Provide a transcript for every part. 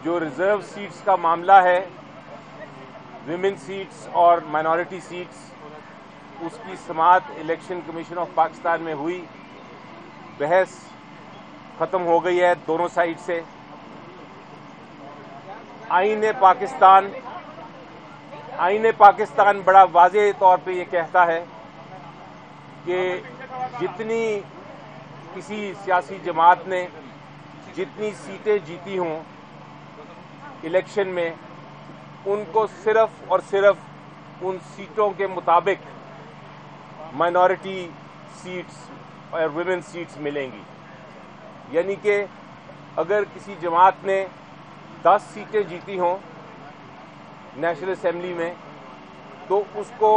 جو reserve seats کا معاملہ ہے، ویمن سیٹس اور مائنورٹی سیٹس، اس کی سماعت الیکشن کمیشن آف پاکستان میں ہوئی. بحث ختم ہو گئی ہے دونوں سائڈ سے. آئین پاکستان بڑا واضح طور پہ یہ کہتا ہے کہ جتنی کسی سیاسی جماعت نے جتنی سیٹیں جیتی ہوں الیکشن میں، ان کو صرف اور صرف ان سیٹوں کے مطابق مائنورٹی سیٹس اور ویمن سیٹس ملیں گی. یعنی کہ اگر کسی جماعت نے 10 سیٹیں جیتی ہوں نیشنل اسمبلی میں، تو اس کو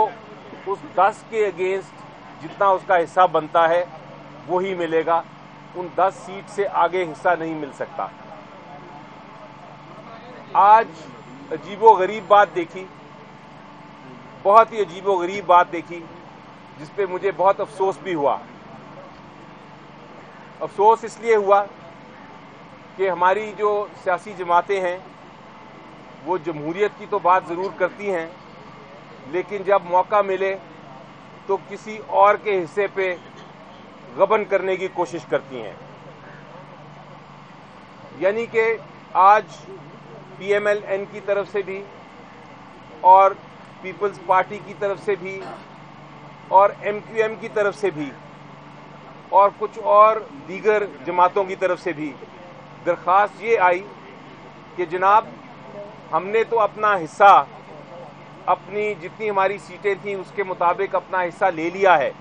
اس 10 کے اگینسٹ جتنا اس کا حصہ بنتا ہے وہی ملے گا. ان 10 سیٹ سے آگے حصہ نہیں مل سکتا. آج عجیب و غریب بات دیکھی، بہت ہی عجیب و غریب بات دیکھی، جس پہ مجھے بہت افسوس بھی ہوا. افسوس اس لیے ہوا کہ ہماری جو سیاسی جماعتیں ہیں وہ جمہوریت کی تو بات ضرور کرتی ہیں، لیکن جب موقع ملے تو کسی اور کے حصے پہ غبن کرنے کی کوشش کرتی ہیں. یعنی کہ آج پی ایم ایل این کی طرف سے بھی اور پیپلز پارٹی کی طرف سے بھی اور ایم کیو ایم کی طرف سے بھی اور کچھ اور دیگر جماعتوں کی طرف سے بھی درخواست یہ آئی کہ جناب، ہم نے تو اپنا حصہ، اپنی جتنی ہماری سیٹیں تھیں اس کے مطابق اپنا حصہ لے لیا ہے،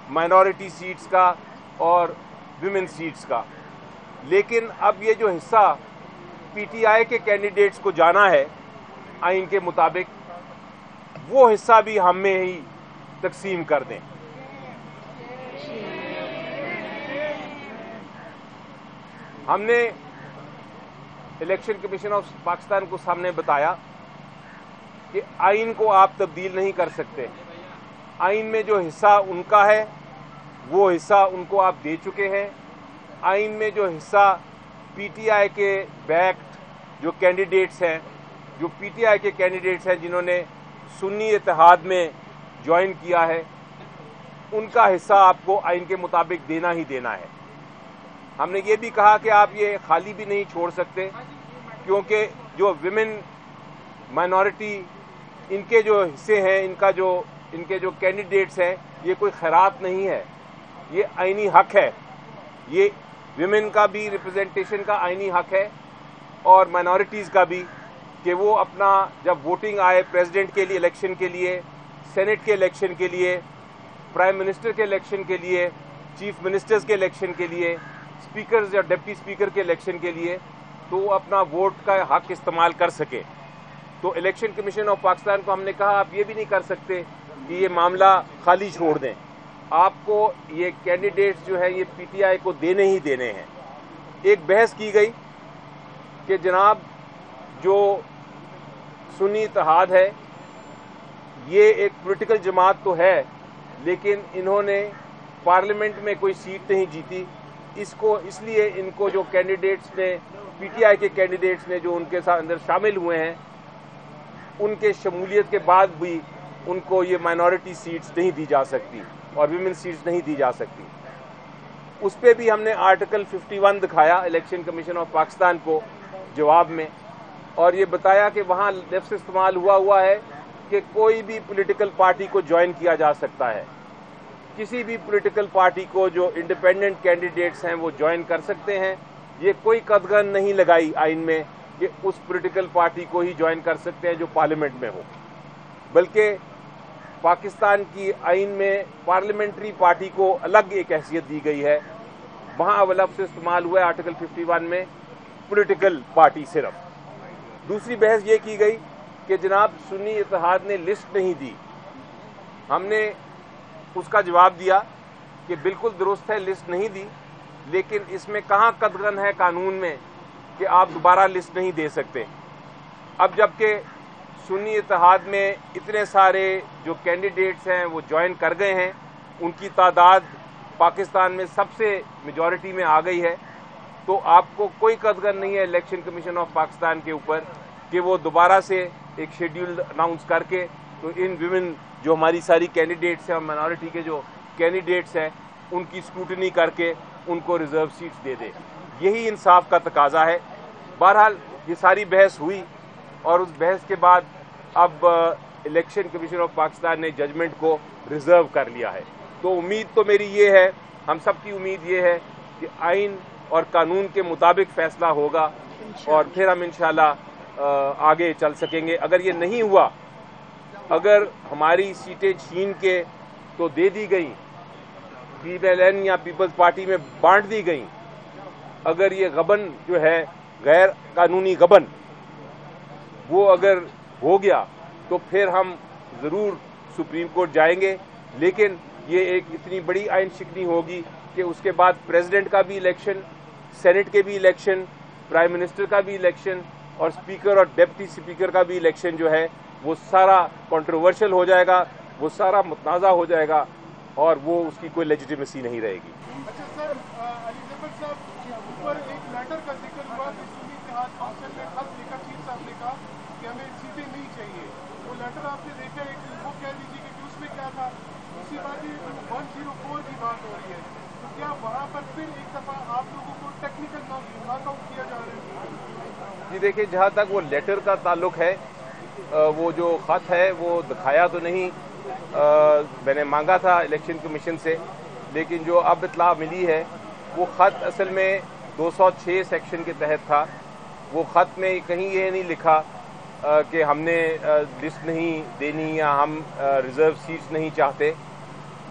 مائنورٹی سیٹس کا اور ویمن سیٹس کا، لیکن اب یہ جو حصہ پی ٹی آئی کے کینڈیڈیٹس کو جانا ہے آئین کے مطابق، وہ حصہ بھی ہم میں ہی تقسیم کر دیں. ہم نے الیکشن کمیشن آف پاکستان کو سامنے بتایا کہ آئین کو آپ تبدیل نہیں کر سکتے. آئین میں جو حصہ ان کا ہے وہ حصہ ان کو آپ دے چکے ہیں. آئین میں جو حصہ پی ٹی آئی کے بیکڈ جو کینڈیڈیٹس ہیں، جو پی ٹی آئی کے کینڈیڈیٹس ہیں جنہوں نے سنی اتحاد میں جوائن کیا ہے، ان کا حصہ آپ کو آئین کے مطابق دینا ہی دینا ہے. ہم نے یہ بھی کہا کہ آپ یہ خالی بھی نہیں چھوڑ سکتے، کیونکہ جو ویمن مائنورٹی ان کے جو حصے ہیں، ان کے جو کینڈیڈیٹس ہیں، یہ کوئی خیرات نہیں ہے، یہ آئینی حق ہے. یہ ویمن کا بھی ریپرزنٹیشن کا آئینی حق ہے اور مائنورٹیز کا بھی، کہ وہ اپنا جب ووٹنگ آئے پریزیڈنٹ کے لیے الیکشن کے لیے، سینٹ کے الیکشن کے لیے، پرائم منسٹر کے الیکشن کے لیے، چیف منسٹرز کے الیکشن کے لیے، اسپیکرز یا ڈپٹی اسپیکر کے الیکشن کے لیے، تو وہ اپنا ووٹ کا حق استعمال کر سکے. تو الیکشن کمیشن آف پاکستان کو ہم نے کہا آپ یہ بھی نہیں کر سکتے کہ یہ معاملہ خالی چھوڑ دیں، آپ کو یہ کینڈیڈیٹس جو ہیں یہ پی ٹی آئی کو دینے ہی دینے ہیں. ایک بحث کی گئی کہ جناب، جو سنی اتحاد ہے یہ ایک پولیٹیکل جماعت تو ہے، لیکن انہوں نے پارلیمنٹ میں کوئی سیٹ نہیں جیتی. اس لیے ان کو جو کینڈیڈیٹس نے، پی ٹی آئی کے کینڈیڈیٹس نے جو ان کے ساتھ اندر شامل ہوئے ہیں، ان کے شمولیت کے بعد بھی ان کو یہ مائنورٹی سیٹس نہیں دی جا سکتی اور ویمن سیٹس نہیں دی جا سکتی. اس پہ بھی ہم نے آرٹیکل 51 دکھایا الیکشن کمیشن آف پاکستان کو جواب میں، اور یہ بتایا کہ وہاں لفظ استعمال ہوا ہے کہ کوئی بھی پولیٹیکل پارٹی کو جوائن کیا جا سکتا ہے. کسی بھی پولیٹیکل پارٹی کو جو انڈیپینڈنٹ کینڈیڈیٹس ہیں وہ جوائن کر سکتے ہیں. یہ کوئی قدغن نہیں لگائی آئین میں کہ اس پولیٹیکل پارٹی کو ہی جوائن کر سکتے ہیں جو پارلیمنٹ میں ہو، بلکہ پاکستان کی آئین میں پارلیمنٹری پارٹی کو الگ ایک حیثیت دی گئی ہے. وہاں لفظ استعمال ہوا ہے آرٹیکل 51 میں پولیٹیکل پارٹی صرف. دوسری بحث یہ کی گئی کہ جناب سنی اتحاد نے لسٹ نہیں دی. ہم نے اس کا جواب دیا کہ بالکل درست ہے، لسٹ نہیں دی، لیکن اس میں کہاں قدغن ہے قانون میں کہ آپ دوبارہ لسٹ نہیں دے سکتے. اب جبکہ سنی اتحاد میں اتنے سارے جو کینڈیڈیٹس ہیں وہ جوائن کر گئے ہیں، ان کی تعداد پاکستان میں سب سے میجورٹی میں آ گئی ہے، تو आपको कोई कदर नहीं है इलेक्शन कमीशन ऑफ पाकिस्तान के ऊपर कि वो दोबारा से एक शेड्यूल अनाउंस करके तो इन विमेन जो हमारी सारी कैंडिडेट्स हैं और माइनॉरिटी के जो कैंडिडेट्स हैं उनकी स्क्रूटनी करके उनको रिजर्व सीट्स दे दे। यही इंसाफ का तकाजा है। बहरहाल ये सारी बहस हुई और उस बहस के बाद अब इलेक्शन कमीशन ऑफ पाकिस्तान ने जजमेंट को रिजर्व कर लिया है। तो उम्मीद तो मेरी ये है, हम सब की उम्मीद ये है कि आइन और कानून के मुताबिक फैसला होगा और फिर हम इंशाल्लाह आगे चल सकेंगे। अगर ये नहीं हुआ, अगर हमारी सीटें छीन के तो दे दी गई, PLN या पीपल्स पार्टी में बांट दी गई, अगर ये गबन जो है गैर कानूनी गबन वो अगर हो गया तो फिर हम ज़रूर सुप्रीम कोर्ट जाएंगे। लेकिन ये एक इतनी बड़ी आइन शिकनी होगी कि उसके बाद प्रेसिडेंट का भी इलेक्शन, सेनेट के भी इलेक्शन, प्राइम मिनिस्टर का भी इलेक्शन और स्पीकर और डेप्टी स्पीकर का भी इलेक्शन जो है वो सारा कंट्रोवर्शियल हो जाएगा, वो सारा मुतनाज़ा हो जाएगा और वो उसकी कोई लेजिटिमेसी नहीं रहेगी। अच्छा सर, एलिजाबेथ साहब ऊपर एक लेटर का जिक्र हुआ कि सुन्नी इत्तेहाद काउंसिल ने खत लिखा, चीफ साहब ने कहा कि हमें सीटें नहीं चाहिए। वो लेटर आपने देखा, एक वो कह लीजिए कि उसमें क्या था। दूसरी बात ये 104 की बात हो रही है, तो क्या वहाँ पर फिर एक दफ़ा आप लोगों को टेक्निकल नॉकआउट किया जा रहा है? जी देखिए, जहाँ तक वो लेटर का ताल्लुक है, वो जो ख़त है वो दिखाया तो नहीं, मैंने मांगा था इलेक्शन कमीशन से, लेकिन जो अब इत्तला मिली है वो ख़त असल में 206 सेक्शन के तहत था। वो ख़त में कहीं ये नहीं लिखा कि हमने लिस्ट नहीं देनी या हम रिज़र्व सीट्स नहीं चाहते।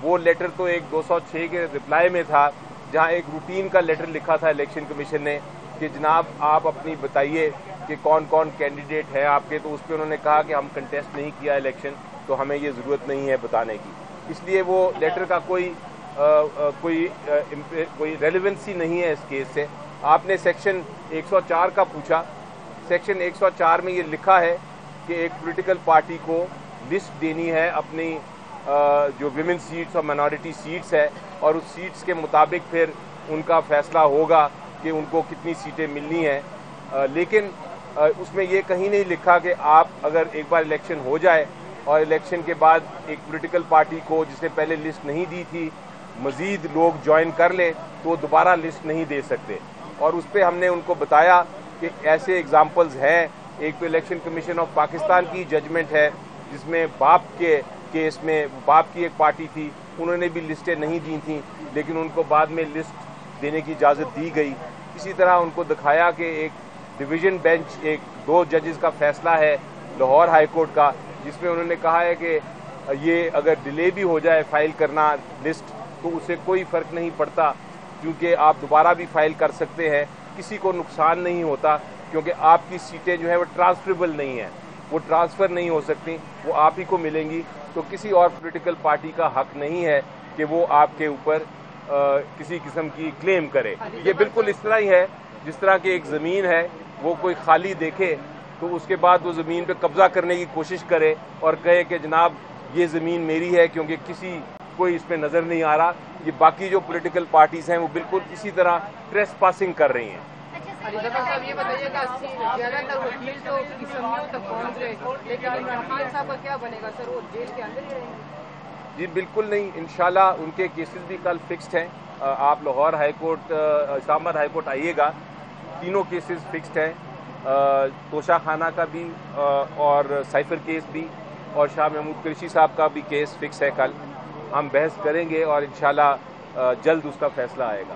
वो लेटर तो एक 206 के रिप्लाई में था, जहाँ एक रूटीन का लेटर लिखा था इलेक्शन कमीशन ने कि जनाब आप अपनी बताइए कि कौन कौन कैंडिडेट है आपके। तो उस पर उन्होंने कहा कि हम कंटेस्ट नहीं किया इलेक्शन, तो हमें ये ज़रूरत नहीं है बताने की। इसलिए वो लेटर का कोई रेलेवेंसी नहीं है इस केस से। आपने सेक्शन 104 का पूछा, सेक्शन 104 में ये लिखा है कि एक पॉलिटिकल पार्टी को लिस्ट देनी है अपनी जो विमेन सीट्स और माइनॉरिटी सीट्स है, और उस सीट्स के मुताबिक फिर उनका फैसला होगा कि उनको कितनी सीटें मिलनी हैं। लेकिन उसमें ये कहीं नहीं लिखा कि आप अगर एक बार इलेक्शन हो जाए और इलेक्शन के बाद एक पॉलिटिकल पार्टी को जिसने पहले लिस्ट नहीं दी थी मज़ीद लोग ज्वाइन कर ले तो वो दोबारा लिस्ट नहीं दे सकते। और उस पर हमने उनको बताया कि ऐसे एग्जाम्पल्स हैं। एक तो इलेक्शन कमीशन ऑफ पाकिस्तान की जजमेंट है जिसमें बाप के केस में बाप की एक पार्टी थी, उन्होंने भी लिस्टें नहीं दी थी, लेकिन उनको बाद में लिस्ट देने की इजाज़त दी गई। इसी तरह उनको दिखाया कि एक डिवीज़न बेंच, एक 2 जजेस का फैसला है लाहौर हाई कोर्ट का, जिसमें उन्होंने कहा है कि ये अगर डिले भी हो जाए फाइल करना लिस्ट तो उससे कोई फ़र्क नहीं पड़ता, क्योंकि आप दोबारा भी फाइल कर सकते हैं, किसी को नुकसान नहीं होता, क्योंकि आपकी सीटें जो है वो ट्रांसफरेबल नहीं है, वो ट्रांसफ़र नहीं हो सकती, वो आप ही को मिलेंगी। तो किसी और पॉलिटिकल पार्टी का हक नहीं है कि वो आपके ऊपर किसी किस्म की क्लेम करे। ये बिल्कुल इस तरह ही है जिस तरह की एक ज़मीन है, वो कोई खाली देखे तो उसके बाद वो ज़मीन पे कब्ज़ा करने की कोशिश करे और कहे कि जनाब ये ज़मीन मेरी है, क्योंकि किसी कोई इस पर नज़र नहीं आ रहा। ये बाकी जो पॉलिटिकल पार्टीज़ हैं वो बिल्कुल इसी तरह ट्रेस पासिंग कर रही हैं। एलिजाबेथ साहब ये बताइएगा, ज़्यादातर वकील तो इसम्मियों तक पहुँच गए, लेकिन इमरान खान साहब का क्या बनेगा सर? वो जेल के अंदर ही रहेंगे? जी बिल्कुल नहीं, इंशाल्लाह उनके केसेस भी कल फिक्स्ड हैं। आप Lahore high court, Islamabad high court आइएगा, तीनों केसेस फिक्स्ड हैं। तोशा खाना का भी और साइफर केस भी और शाह महमूद कुरैशी साहब का भी केस फिक्स है। कल हम बहस करेंगे और इंशाल्लाह जल्द उसका फैसला आएगा।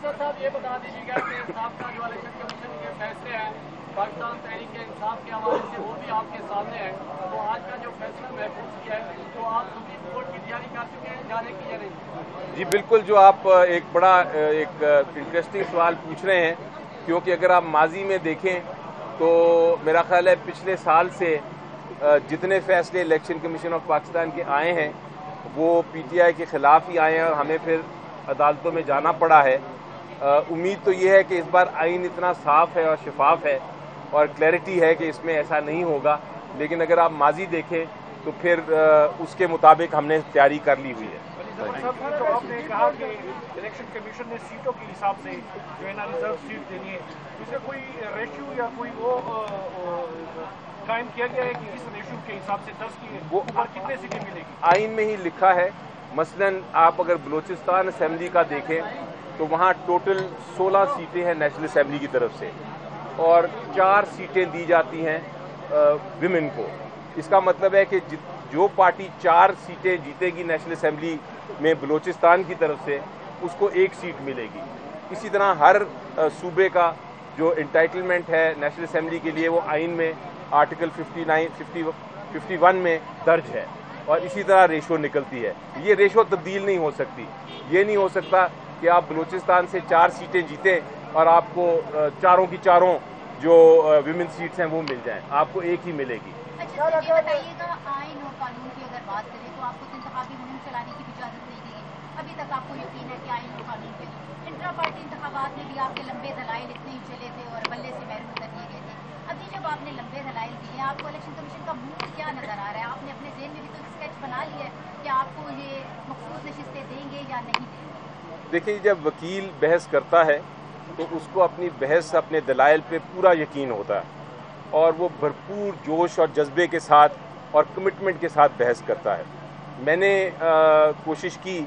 साहब ये बता दीजिएगा कि आपका जो इलेक्शन कमीशन के फैसले हैं पाकिस्तान तहरीक इंसाफ के हवाले से वो भी आपके सामने है, तो आज का जो फैसला महफूज किया है तो आप सुप्रीम कोर्ट की तैयारी कर चुके हैं जाने की या नहीं? जी बिल्कुल, जो आप एक बड़ा एक इंटरेस्टिंग सवाल पूछ रहे हैं, क्योंकि अगर आप माजी में देखें तो मेरा ख्याल है पिछले साल से जितने फैसले इलेक्शन कमीशन ऑफ पाकिस्तान के आए हैं वो PTI के ख़िलाफ़ ही आए हैं और हमें फिर अदालतों में जाना पड़ा है। उम्मीद तो ये है कि इस बार आइन इतना साफ़ है और शफाफ है और क्लैरिटी है कि इसमें ऐसा नहीं होगा, लेकिन अगर आप माजी देखें तो फिर उसके मुताबिक हमने तैयारी कर ली हुई है। साहब, जो आपने कहा कि इलेक्शन कमीशन ने सीटों के हिसाब से जो है ना रिजर्व सीट देनी है, इसमें कोई रेशियो या कोई वो कायम किया गया है कि इस रेशियो के हिसाब से 10 की ऊपर कितने सीटें मिलेगी? आइन में ही लिखा है। मसलन आप अगर बलूचिस्तान असेंबली का देखें तो वहाँ टोटल 16 सीटें हैं नेशनल असेंबली की तरफ से और 4 सीटें दी जाती हैं विमेन को। इसका मतलब है कि जो पार्टी 4 सीटें जीतेगी नेशनल असेंबली में बलूचिस्तान की तरफ से, उसको 1 सीट मिलेगी। इसी तरह हर सूबे का जो इंटाइटलमेंट है नेशनल असेंबली के लिए वो आइन में आर्टिकल 51 में दर्ज है और इसी तरह रेशो निकलती है। ये रेशो तब्दील नहीं हो सकती। ये नहीं हो सकता कि आप बलूचिस्तान से 4 सीटें जीतें और आपको चारों की चारों जो विमेन सीट्स हैं वो मिल जाएं, आपको 1 ही मिलेगी। अच्छा सर, ये बताइएगा, आइन और कानून की अगर बात करें तो आपको तो इंतखाबी मुहिम चलाने की भी इजाजत नहीं दी गई। अभी तक आपको यकीन है कि आइन और कानून के इंट्रा पार्टी इंतखाबात में भी आपके लंबे दलाइल इतने ही चले थे और बल्ले से महरून कर दिए गए थे। अभी जब आपने लंबे दलाइल दिए, आपको इलेक्शन कमीशन का मूड क्या नजर आ रहा है? आपने अपने ज़हन में भी तो स्केच बना लिया है कि आपको ये मखसूस नशिस्तें देंगे या नहीं देंगे? देखिए, जब वकील बहस करता है तो उसको अपनी बहस, अपने दलाइल पे पूरा यकीन होता है और वो भरपूर जोश और जज्बे के साथ और कमिटमेंट के साथ बहस करता है। मैंने कोशिश की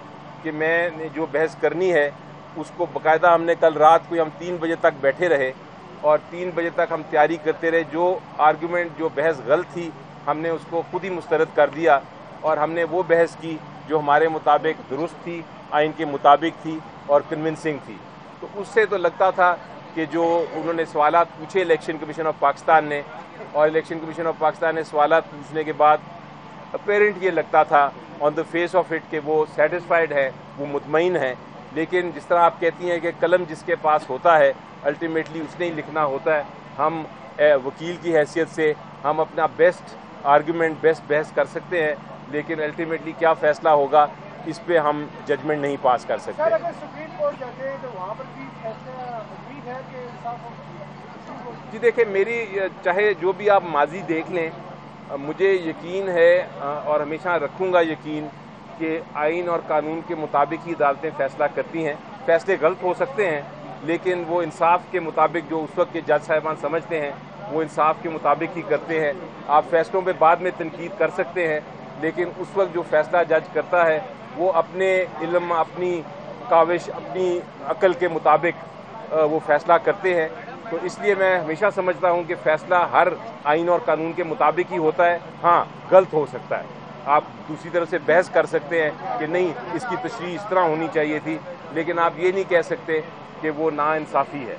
कि मैंने जो बहस करनी है उसको बाकायदा, हमने कल रात को हम 3 बजे तक बैठे रहे और 3 बजे तक हम तैयारी करते रहे। जो आर्गूमेंट, जो बहस गलत थी, हमने उसको खुद ही मुस्तरद कर दिया और हमने वो बहस की जो हमारे मुताबिक दुरुस्त थी, आइन के मुताबिक थी और कन्विंसिंग थी। तो उससे तो लगता था कि जो उन्होंने सवालात पूछे इलेक्शन कमीशन ऑफ पाकिस्तान ने, और इलेक्शन कमीशन ऑफ पाकिस्तान ने सवालात पूछने के बाद अपेरेंट ये लगता था on the face of it कि वो सेटिस्फाइड है, वो मुतमईन है। लेकिन जिस तरह आप कहती हैं कि कलम जिसके पास होता है अल्टीमेटली उसने ही लिखना होता है। हम वकील की हैसियत से हम अपना बेस्ट आर्गूमेंट, बेस्ट बहस कर सकते हैं, लेकिन अल्टीमेटली क्या फ़ैसला होगा इस पे हम जजमेंट नहीं पास कर सकते। सर, अगर सुप्रीम कोर्ट जाते हैं तो वहाँ पर भी फैसला उम्मीद है कि इंसाफ होगा? जी देखिए, मेरी चाहे जो भी आप माजी देख लें, मुझे यकीन है और हमेशा रखूँगा यकीन कि आइन और कानून के मुताबिक ही अदालतें फ़ैसला करती हैं। फ़ैसले गलत हो सकते हैं लेकिन वो इंसाफ के मुताबिक, जो उस वक्त के जज साहिबान समझते हैं, वो इंसाफ के मुताबिक ही करते हैं। आप फैसलों पे बाद में तनकीद कर सकते हैं, लेकिन उस वक्त जो फ़ैसला जज करता है वो अपने इल्म, अपनी काविश, अपनी अक्ल के मुताबिक वो फ़ैसला करते हैं। तो इसलिए मैं हमेशा समझता हूँ कि फ़ैसला हर आइन और कानून के मुताबिक ही होता है। हाँ, गलत हो सकता है, आप दूसरी तरफ से बहस कर सकते हैं कि नहीं, इसकी तशरीह इस तरह होनी चाहिए थी, लेकिन आप ये नहीं कह सकते कि वो नाइंसाफ़ी है।